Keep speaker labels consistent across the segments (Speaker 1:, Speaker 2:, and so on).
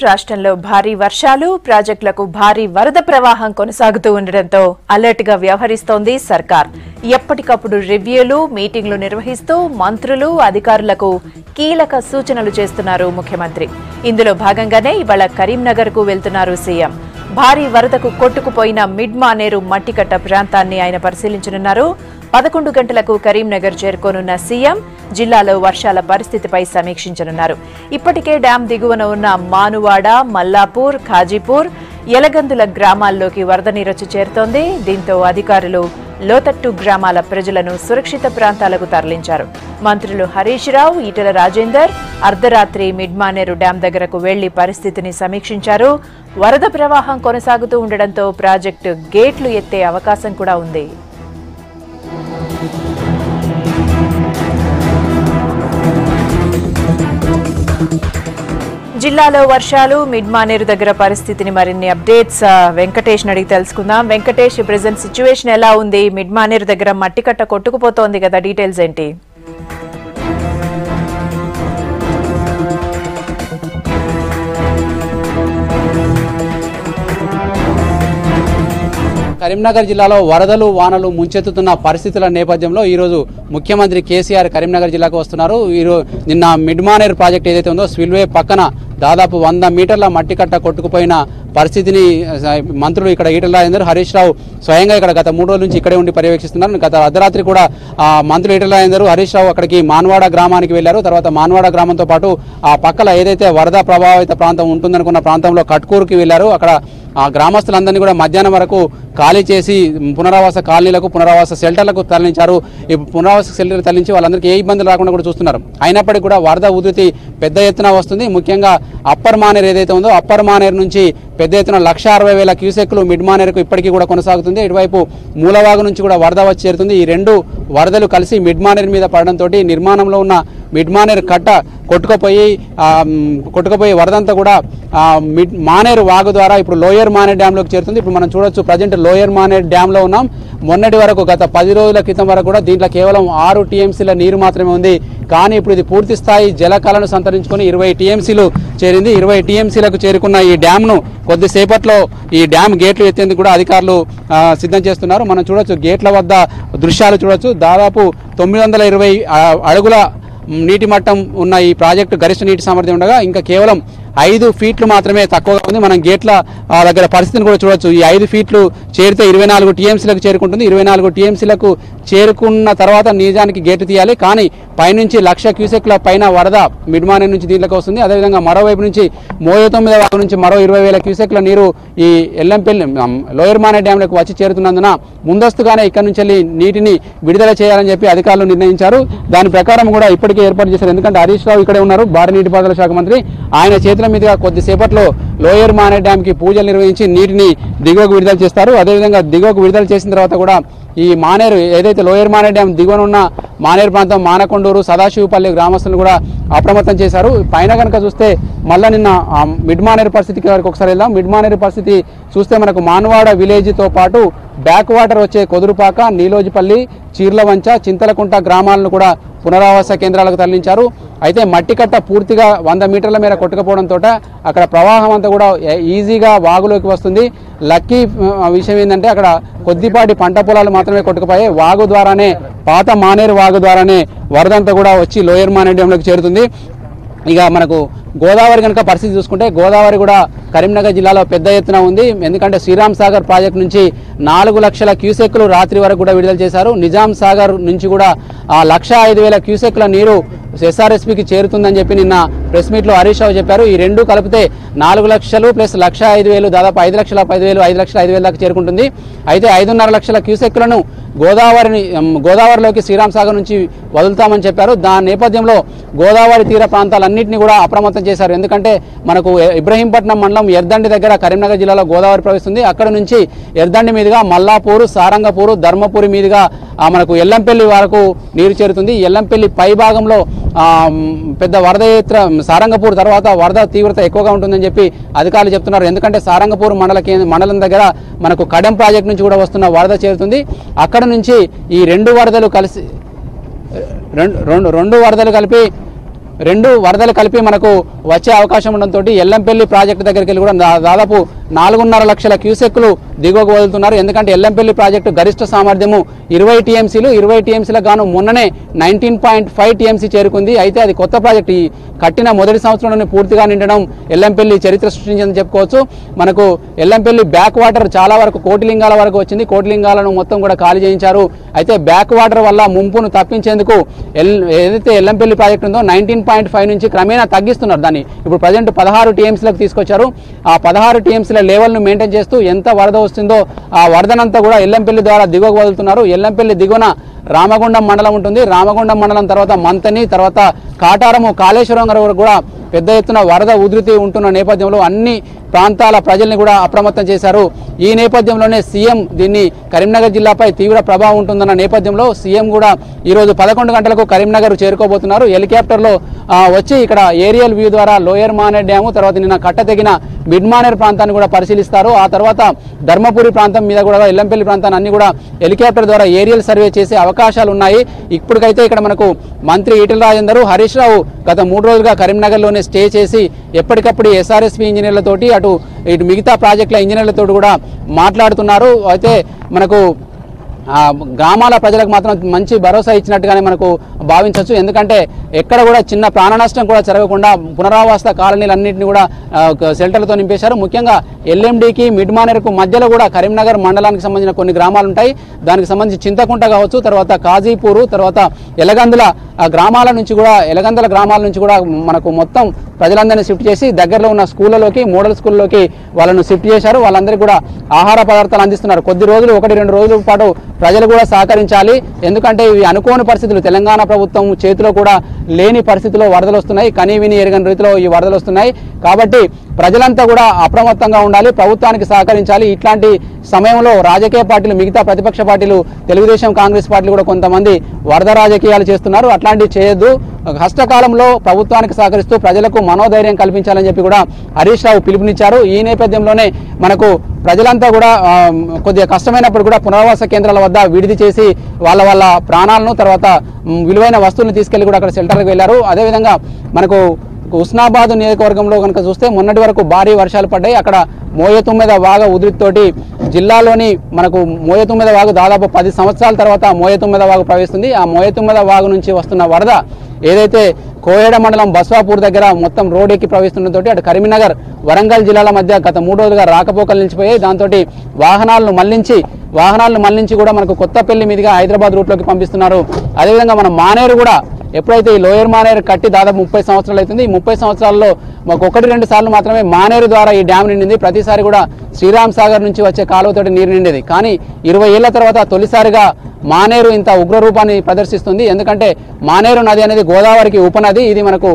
Speaker 1: రాష్ట్రంలో భారీ వర్షాలు ప్రాజెక్టులకు భారీ వరద ప్రవాహం కొనసాగుతూ ఉండడంతో అలర్ట్ గా వ్యవహరిస్తోంది సర్కార్. ఎప్పటికప్పుడు రివ్యూలు మీటింగ్లు నిర్వహిస్తూ మంత్రులు అధికారులకు కీలక సూచనలు చేస్తున్నారు ముఖ్యమంత్రి. ఇందులో భాగంగానే ఇవాళ కరీంనగర్ కు వెళ్తున్నారు సీఎం. భారీ వరదకు కొట్టుకుపోయిన మిడ్ మానేరు మట్టికట్ట ప్రాంతాన్ని ఆయన పరిశీలించనున్నారు. 11 గంటలకు కరీంనగర్ చేరుకోనున్న సీఎం జిల్లాలో వర్షాల పరిస్థితిపై సమీక్షించనున్నారు. ఇప్పటికే డ్యాం దిగువన ఉన్న మానువాడ, మల్లాపూర్, ఖాజీపూర్, యలగందుల గ్రామాల్లోకి వరద నీరొచ్చి చేరుతోంది. దీంతో అధికారులు లోతట్టు గ్రామాల ప్రజలను సురక్షిత ప్రాంతాలకు తరలించారు. మంత్రులు హరీష్ రావు, ఈటెల రాజేందర్ అర్ధరాత్రి మిడ్మానేరు డ్యాం దగ్గరకు వెళ్లి పరిస్థితిని సమీక్షించారు. వరద ప్రవాహం కొనసాగుతూ ఉండడంతో ప్రాజెక్టు గేట్లు ఎత్తే అవకాశం కూడా ఉంది. జిల్లాలో వర్షాలు, మిడ్ మానేరు దగ్గర పరిస్థితిని మరిన్ని అప్డేట్స్ వెంకటేష్ అడిగి తెలుసుకుందాం. వెంకటేష్, ప్రెజెంట్ సిచ్యువేషన్ ఎలా ఉంది? మిడ్ మానేరు దగ్గర మట్టికట్ట కొట్టుకుపోతోంది కదా, డీటెయిల్స్ ఏంటి?
Speaker 2: కరీంనగర్ జిల్లాలో వరదలు వానలు ముంచెత్తుతున్న పరిస్థితుల నేపథ్యంలో ఈరోజు ముఖ్యమంత్రి కేసీఆర్ కరీంనగర్ జిల్లాకు వస్తున్నారు. నిన్న మిడ్మానేర్ ప్రాజెక్ట్ ఏదైతే ఉందో స్పిల్వే పక్కన దాదాపు 100 మీటర్ల మట్టికట్ట కొట్టుకుపోయిన పరిస్థితిని మంత్రులు ఇక్కడ ఈటెల రాజేందర్, హరీష్ రావు స్వయంగా ఇక్కడ గత 3 రోజుల నుంచి ఇక్కడే ఉండి పర్యవేక్షిస్తున్నారు. గత అర్ధరాత్రి కూడా మంత్రులు ఈటెల రాజేందర్, హరీష్ రావు అక్కడికి మాన్వాడ గ్రామానికి వెళ్లారు. తర్వాత మాన్వాడ గ్రామంతో పాటు ఆ పక్కల ఏదైతే వరద ప్రభావిత ప్రాంతం ఉంటుందనుకున్న ప్రాంతంలో కట్కూరుకి వెళ్లారు. అక్కడ ఆ గ్రామస్తులందరినీ కూడా మధ్యాహ్నం వరకు ఖాళీ చేసి పునరావాస కాలనీలకు, పునరావాస షెల్టర్లకు తరలించారు. ఈ పునరావాస షెల్టర్ తరలించి వాళ్ళందరికీ ఏ ఇబ్బందులు రాకుండా కూడా చూస్తున్నారు. అయినప్పటికీ కూడా వరద ఉధృతి పెద్ద ఎత్తున వస్తుంది. ముఖ్యంగా అప్పర్ మానేరు ఏదైతే ఉందో అప్పర్ మానేరు నుంచి పెద్ద ఎత్తున 1,60,000 క్యూసెక్లు మిడ్ మానేరుకు ఇప్పటికీ కూడా కొనసాగుతుంది. ఇటువైపు మూలవాగు నుంచి కూడా వరద వచ్చి చేరుతుంది. ఈ రెండు వరదలు కలిసి మిడ్ మానేరు మీద పడడంతో నిర్మాణంలో ఉన్న మిడ్ మానేరు కట్ట కొట్టుకుపోయి వరదంతా కూడా మిడ్ మానేరు వాగు ద్వారా ఇప్పుడు లోయర్ మానేరు డ్యాంలోకి చేరుతుంది. ఇప్పుడు మనం చూడొచ్చు, ప్రజెంట్ లోయర్ మానేరు డ్యాంలో ఉన్నాం. మొన్నటి వరకు గత 10 రోజుల క్రితం వరకు కూడా దీంట్లో కేవలం 6 టీఎంసీల నీరు మాత్రమే ఉంది. కానీ ఇప్పుడు ఇది పూర్తి స్థాయి జలకళను సంతరించుకొని 20 టీఎంసీలు చేరింది. 20 టీఎంసీలకు చేరుకున్న ఈ డ్యాంను కొద్దిసేపట్లో ఈ డ్యామ్ గేట్లు ఎత్తేందుకు కూడా అధికారులు సిద్ధం చేస్తున్నారు. మనం చూడొచ్చు, గేట్ల వద్ద దృశ్యాలు చూడొచ్చు. దాదాపు 920 అడుగుల నీటి మట్టం ఉన్న ఈ ప్రాజెక్టు గరిష్ట నీటి సామర్థ్యం ఉండగా ఇంకా కేవలం 5 ఫీట్లు మాత్రమే తక్కువగా ఉంది. మనం గేట్ల దగ్గర పరిస్థితిని కూడా చూడొచ్చు. ఈ 5 ఫీట్లు చేరితే 24 టీఎంసీలకు చేరుకుంటుంది. 24 టీఎంసీలకు చేరుకున్న తర్వాత నిజానికి గేటు తీయాలి. కానీ పైనుంచి 1,00,000 క్యూసెక్ల పైన వరద మిడ్మానేరు నుంచి దీంట్లోకి వస్తుంది. అదేవిధంగా మరోవైపు నుంచి 39వ వాగు నుంచి మరో 20,000 క్యూసెక్ల నీరు ఈ ఎల్లంపల్లి లోయర్ మానేరు డ్యాంలకు వచ్చి చేరుతున్నందున ముందస్తుగానే ఇక్కడ నుంచి వెళ్ళి నీటిని విడుదల చేయాలని చెప్పి అధికారులు నిర్ణయించారు. దాని ప్రకారం కూడా ఇప్పటికే ఏర్పాటు చేశారు. ఎందుకంటే హరీష్ రావు ఇక్కడే ఉన్నారు, భారీ నీటిపారుదల శాఖ మంత్రి. ఆయన చేతుల మీదుగా కొద్దిసేపట్లో లోయర్ మానేరు డ్యామ్ కి పూజలు నిర్వహించి నీటిని దిగువకు విడుదల చేస్తారు. అదేవిధంగా దిగువకు విడుదల చేసిన తర్వాత కూడా ఈ మానేరు ఏదైతే లోయర్ మానేరు డ్యామ్ దిగువన ఉన్న మానేరు ప్రాంతం, మానకొండూరు, సదాశివపల్లి గ్రామస్తులను కూడా అప్రమత్తం చేశారు. పైన కనుక చూస్తే మళ్ళీ నిన్న మిడ్ మానేరు పరిస్థితికి వరకు ఒకసారి వెళ్దాం. మిడ్ మానేరు పరిస్థితి చూస్తే మనకు మాన్వాడ విలేజ్తో పాటు బ్యాక్ వాటర్ వచ్చే కొదురుపాక, నీలోజిపల్లి, చీర్లవంచ, చింతలకుంట గ్రామాలను కూడా పునరావాస కేంద్రాలకు తరలించారు. అయితే మట్టికట్ట పూర్తిగా 100 మీటర్ల మేర కొట్టుకుపోవడంతో అక్కడ ప్రవాహం అంతా కూడా ఈజీగా వాగులోకి వస్తుంది. లక్కీ విషయం ఏంటంటే అక్కడ కొద్దిపాటి పంట పొలాలు మాత్రమే కొట్టుకుపోయాయి. వాగు ద్వారానే, పాత మానేరు వాగు ద్వారానే వరదంతా కూడా వచ్చి లోయర్ మానేరు డ్యాంలోకి చేరుతుంది. ఇక మనకు గోదావరి కనుక పరిస్థితి చూసుకుంటే గోదావరి కూడా కరీంనగర్ జిల్లాలో పెద్ద ఎత్తున ఉంది. ఎందుకంటే శ్రీరామ్ సాగర్ ప్రాజెక్టు నుంచి 4 లక్షల క్యూసెక్లు రాత్రి వరకు కూడా విడుదల చేశారు. నిజాం సాగర్ నుంచి కూడా 1,05,000 క్యూసెక్ల నీరు ఎస్ఆర్ఎస్పీకి చేరుతుందని చెప్పి నిన్న ప్రెస్ మీట్లో హరీష్ రావు చెప్పారు. ఈ రెండు కలిపితే 4 లక్షలు ప్లస్ 1,05,000 దాదాపు 5,10,000 5,05,000 దాకా చేరుకుంటుంది. అయితే 5.5 లక్షల క్యూసెక్లను గోదావరిలోకి శ్రీరామ్ సాగర్ నుంచి వదులుతామని చెప్పారు. దాని నేపథ్యంలో గోదావరి తీర ప్రాంతాలన్నింటినీ కూడా అప్రమత్తం చేశారు. ఎందుకంటే మనకు ఇబ్రహీంపట్నం మండలం ఎర్దండి దగ్గర కరీంనగర్ జిల్లాలో గోదావరి ప్రవహిస్తుంది. అక్కడ నుంచి ఎర్దండి మీదుగా మల్లాపూరు, సారంగపూరు, ధర్మపురి మీదుగా మనకు ఎల్లంపల్లి వరకు నీరు చేరుతుంది. ఎల్లంపల్లి పై భాగంలో పెద్ద వరద సారంగపూర్ తర్వాత వరద తీవ్రత ఎక్కువగా ఉంటుందని చెప్పి అధికారులు చెప్తున్నారు. ఎందుకంటే సారంగపూర్ మండలం దగ్గర మనకు కడెం ప్రాజెక్ట్ నుంచి కూడా వస్తున్న వరద చేరుతుంది. అక్కడ నుంచి ఈ రెండు వరదలు కలిపి రెండు వరదలు కలిపి మనకు వచ్చే అవకాశం ఉండడంతో ఎల్లంపల్లి ప్రాజెక్టు దగ్గరికి వెళ్ళి కూడా దాదాపు 4.5 లక్షల క్యూసెక్లు దిగువకు వదులుతున్నారు. ఎందుకంటే ఎల్లంపల్లి ప్రాజెక్టు గరిష్ట సామర్థ్యము 20 టీఎంసీలు. 20 టీఎంసీలకు గాను మొన్ననే 19.5 టీఎంసీ చేరుకుంది. అయితే అది కొత్త ప్రాజెక్టు. ఈ కట్టిన మొదటి సంవత్సరంలోనే పూర్తిగా నిండడం ఎల్లంపల్లి చరిత్ర సృష్టించిందని చెప్పుకోవచ్చు. మనకు ఎల్లంపల్లి బ్యాక్ వాటర్ చాలా వరకు కోటిలింగాల వరకు వచ్చింది. కోటిలింగాలను మొత్తం కూడా ఖాళీ చేయించారు. అయితే బ్యాక్ వాటర్ వల్ల ముంపును తప్పించేందుకు ఏదైతే ఎల్లంపల్లి ప్రాజెక్టు ఉందో 19.5 నుంచి క్రమేణా తగ్గిస్తున్నారు. దాన్ని ఇప్పుడు ప్రజెంట్ 16 టీఎంసీలకు తీసుకొచ్చారు. ఆ 16 టీఎంసీల లెవెల్ను మెయింటైన్ చేస్తూ ఎంత వరద వస్తుందో ఆ వరదనంతా కూడా ఎల్లంపల్లి ద్వారా దిగువకు వదులుతున్నారు. ఎల్లంపల్లి దిగువన రామగుండం మండలం ఉంటుంది. రామగుండం మండలం తర్వాత మంతని, తర్వాత కాటారము, కాళేశ్వరం వరకు కూడా పెద్ద ఎత్తున వరద ఉధృతి ఉంటున్న నేపథ్యంలో అన్ని ప్రాంతాల ప్రజల్ని కూడా అప్రమత్తం చేశారు. ఈ నేపథ్యంలోనే సీఎం దీన్ని కరీంనగర్ జిల్లాపై తీవ్ర ప్రభావం ఉంటుందన్న నేపథ్యంలో సీఎం కూడా ఈరోజు 11 గంటలకు కరీంనగర్ చేరుకోబోతున్నారు. హెలికాప్టర్లో వచ్చి ఇక్కడ ఏరియల్ వ్యూ ద్వారా లోయర్ మానేర్ డ్యాము, తర్వాత నిన్న కట్టతెగిన మిడ్ మానేర్ ప్రాంతాన్ని కూడా పరిశీలిస్తారు. ఆ తర్వాత ధర్మపురి ప్రాంతం మీద కూడా ఎల్లంపల్లి ప్రాంతాన్ని అన్ని కూడా హెలికాప్టర్ ద్వారా ఏరియల్ సర్వే చేసే అవకాశాలు ఉన్నాయి. ఇప్పటికైతే ఇక్కడ మనకు మంత్రి ఈటెల రాజేందర్, హరీష్ రావు గత 3 రోజులుగా కరీంనగర్లోనే స్టే చేసి ఎప్పటికప్పుడు ఎస్ఆర్ఎస్పీ ఇంజనీర్లతోటి ఇటు మిగతా ప్రాజెక్టుల ఇంజనీర్లతో కూడా మాట్లాడుతున్నారు. అయితే మనకు గ్రామాల ప్రజలకు మాత్రం మంచి భరోసా ఇచ్చినట్టుగానే మనకు భావించవచ్చు. ఎందుకంటే ఎక్కడ కూడా చిన్న ప్రాణ నష్టం కూడా జరగకుండా పునరావాస కాలనీలన్నింటినీ కూడా షెల్టర్లతో నింపేశారు. ముఖ్యంగా ఎల్ఎండికి మిడ్ మానేర్కు మధ్యలో కూడా కరీంనగర్ మండలానికి సంబంధించిన కొన్ని గ్రామాలు ఉంటాయి. దానికి సంబంధించి చింతకుంట కావచ్చు, తర్వాత కాజీపూరు, తర్వాత ఎలగందుల గ్రామాల నుంచి కూడా మనకు మొత్తం ప్రజలందరినీ షిఫ్ట్ చేసి దగ్గరలో ఉన్న స్కూళ్ళలోకి, మోడల్ స్కూళ్ళలోకి వాళ్ళను షిఫ్ట్ చేశారు. వాళ్ళందరికీ కూడా ఆహార పదార్థాలు అందిస్తున్నారు. కొద్ది రోజులు 1-2 రోజుల పాటు ప్రజలు కూడా సహకరించాలి. ఎందుకంటే ఇవి అనుకోని పరిస్థితులు. తెలంగాణ ప్రభుత్వం చేతిలో కూడా లేని పరిస్థితిలో వరదలు వస్తున్నాయి. కనీవిని ఎరగని రీతిలో ఈ వరదలు వస్తున్నాయి. కాబట్టి ప్రజలంతా కూడా అప్రమత్తంగా ఉండాలి, ప్రభుత్వానికి సహకరించాలి. ఇట్లాంటి సమయంలో రాజకీయ పార్టీలు, మిగతా ప్రతిపక్ష పార్టీలు, తెలుగుదేశం, కాంగ్రెస్ పార్టీలు కూడా కొంతమంది వరద రాజకీయాలు చేస్తున్నారు. అట్లాంటివి చేయొద్దు. కష్టకాలంలో ప్రభుత్వానికి సహకరిస్తూ ప్రజలకు మనోధైర్యం కల్పించాలని చెప్పి కూడా హరీష్ రావు పిలుపునిచ్చారు. ఈ నేపథ్యంలోనే మనకు ప్రజలంతా కూడా కొద్దిగా కష్టమైనప్పుడు కూడా పునరావాస కేంద్రాల వద్ద విడిది చేసి వాళ్ళ ప్రాణాలను, తర్వాత విలువైన వస్తువులను తీసుకెళ్లి కూడా అక్కడ షెల్టర్కి వెళ్లారు. అదేవిధంగా మనకు హుస్నాబాద్ నియోజకవర్గంలో కనుక చూస్తే మొన్నటి వరకు భారీ వర్షాలు పడ్డాయి. అక్కడ మోయతుమ్మెద వాగ ఉధృతితోటి జిల్లాలోని మనకు మోయతుమ్మెద వాగు దాదాపు 10 సంవత్సరాల తర్వాత మోయతుమ్మెద వాగు ప్రవేశిస్తుంది. ఆ మోయతుమ్మెద వాగు నుంచి వస్తున్న వరద ఏదైతే కోయేడ మండలం బస్వాపూర్ దగ్గర మొత్తం రోడ్ ఎక్కి ప్రవేశిస్తుండటంతో అటు కరీంనగర్, వరంగల్ జిల్లాల మధ్య గత 3 రోజులుగా రాకపోకలు నిలిచిపోయాయి. దాంతో వాహనాలను మళ్లించి కూడా మనకు కొత్తపల్లి మీదుగా హైదరాబాద్ రూట్లోకి పంపిస్తున్నారు. అదేవిధంగా మన మానేరు కూడా ఎప్పుడైతే ఈ లోయర్ మానేరు కట్టి దాదాపు 30 సంవత్సరాలు అవుతుంది. ఈ 30 సంవత్సరాల్లో మాకు 1-2 సార్లు మాత్రమే మానేరు ద్వారా ఈ డ్యామ్ నిండింది. ప్రతిసారి కూడా శ్రీరామ్ సాగర్ నుంచి వచ్చే కాలువతోటి నీరు నిండేది. కానీ 20 ఏళ్ల తర్వాత తొలిసారిగా మానేరు ఇంత ఉగ్రరూపాన్ని ప్రదర్శిస్తుంది. ఎందుకంటే మానేరు నది అనేది గోదావరికి ఉపనది. ఇది మనకు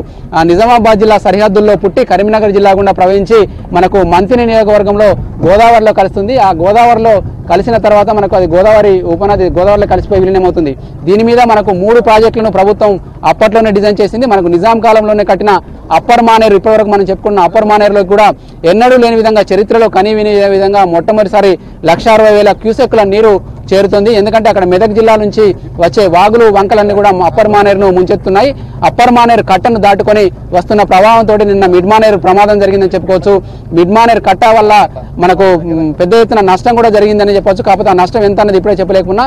Speaker 2: నిజామాబాద్ జిల్లా సరిహద్దుల్లో పుట్టి కరీంనగర్ జిల్లా గుండా ప్రవహించి మనకు మంతిని నియోజకవర్గంలో గోదావరిలో కలుస్తుంది. ఆ గోదావరిలో కలిసిన తర్వాత మనకు అది గోదావరి ఉపనది గోదావరిలో కలిసిపోయి విలీనమవుతుంది. దీని మీద మనకు 3 ప్రాజెక్టులను ప్రభుత్వం అప్పట్లోనే డిజైన్ చేసింది. మనకు నిజాం కాలంలోనే కట్టిన అప్పర్ మానేరు, ఇప్పటివరకు మనం చెప్పుకున్న అప్పర్ మానేరులో కూడా ఎన్నడూ లేని విధంగా చరిత్రలో కనీవిని విధంగా మొట్టమొదటిసారి 1,60,000 క్యూసెక్కుల నీరు చేరుతుంది. ఎందుకంటే అక్కడ మెదక్ జిల్లా నుంచి వచ్చే వాగులు, వంకలన్నీ కూడా అప్పర్ మానేరును ముంచెత్తున్నాయి. అప్పర్ మానేరు కట్టను దాటుకొని వస్తున్న ప్రభావంతో నిన్న మిడ్ మానేరు ప్రమాదం జరిగిందని చెప్పుకోవచ్చు. మిడ్ మానేరు కట్ట వల్ల మనకు పెద్ద ఎత్తున నష్టం కూడా జరిగిందని చెప్పొచ్చు. కాకపోతే ఆ నష్టం ఎంత అనేది ఇప్పుడే చెప్పలేకున్నా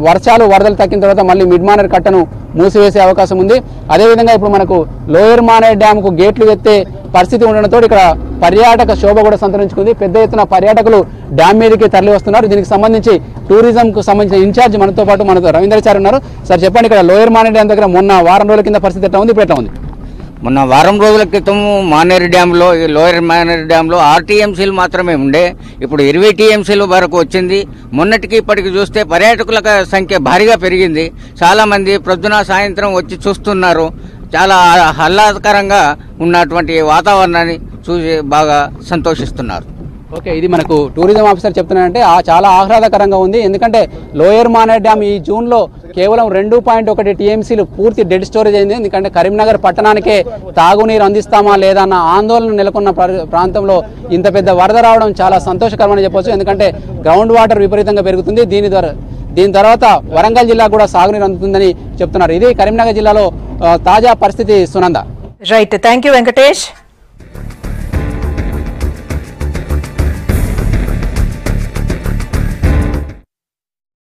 Speaker 2: వర్షాలు, వరదలు తగ్గిన తర్వాత మళ్ళీ మిడ్ మానేరు కట్టను మూసివేసే అవకాశం ఉంది. అదేవిధంగా ఇప్పుడు మనకు లోయర్ మానేర్ డ్యామ్కు గేట్లు ఎత్తే పరిస్థితి ఉండడంతో ఇక్కడ పర్యాటక శోభ కూడా సంతరించుకుంది. పెద్ద ఎత్తున పర్యాటకులు డ్యామ్ మీదకి తరలి వస్తున్నారు. దీనికి సంబంధించి టూరిజంకు సంబంధించిన ఇన్ఛార్జ్ మనతో పాటు రవీంద్రచారి ఉన్నారు. సార్ చెప్పండి, ఇక్కడ లోయర్ మానేర్ డ్యామ్ దగ్గర మొన్న వారం రోజుల కింద పరిస్థితి ఎట్లా ఉంది, ఇప్పుడు ఎట్లా ఉంది?
Speaker 3: మొన్న వారం రోజుల క్రితం మానేరు డ్యాంలో, లోయర్ మానేరు డ్యాంలో 6 టీఎంసీలు మాత్రమే ఉండే, ఇప్పుడు 20 టీఎంసీల వరకు వచ్చింది. మొన్నటికి ఇప్పటికి చూస్తే పర్యాటకుల సంఖ్య భారీగా పెరిగింది. చాలామంది ప్రొద్దున సాయంత్రం వచ్చి చూస్తున్నారు. చాలా ఆహ్లాదకరంగా ఉన్నటువంటి వాతావరణాన్ని చూసి బాగా సంతోషిస్తున్నారు.
Speaker 2: ఓకే, ఇది మనకు టూరిజం ఆఫీసర్ చెప్తున్నారంటే చాలా ఆహ్లాదకరంగా ఉంది. ఎందుకంటే లోయర్ మానేర్ డ్యామ్ ఈ జూన్లో కేవలం 2.1 టీఎంసీలు పూర్తి డెడ్ స్టోరేజ్ అయింది. ఎందుకంటే కరీంనగర్ పట్టణానికే తాగునీరు అందిస్తామా లేదా అన్న ఆందోళన నెలకొన్న ప్రాంతంలో ఇంత పెద్ద వరద రావడం చాలా సంతోషకరమని చెప్పొచ్చు. ఎందుకంటే గ్రౌండ్ వాటర్ విపరీతంగా పెరుగుతుంది. దీని తర్వాత వరంగల్ జిల్లా కూడా సాగునీరు అందుతుందని చెప్తున్నారు. ఇది కరీంనగర్ జిల్లాలో తాజా పరిస్థితి Sunanda.
Speaker 1: Right, thank you Venkatesh.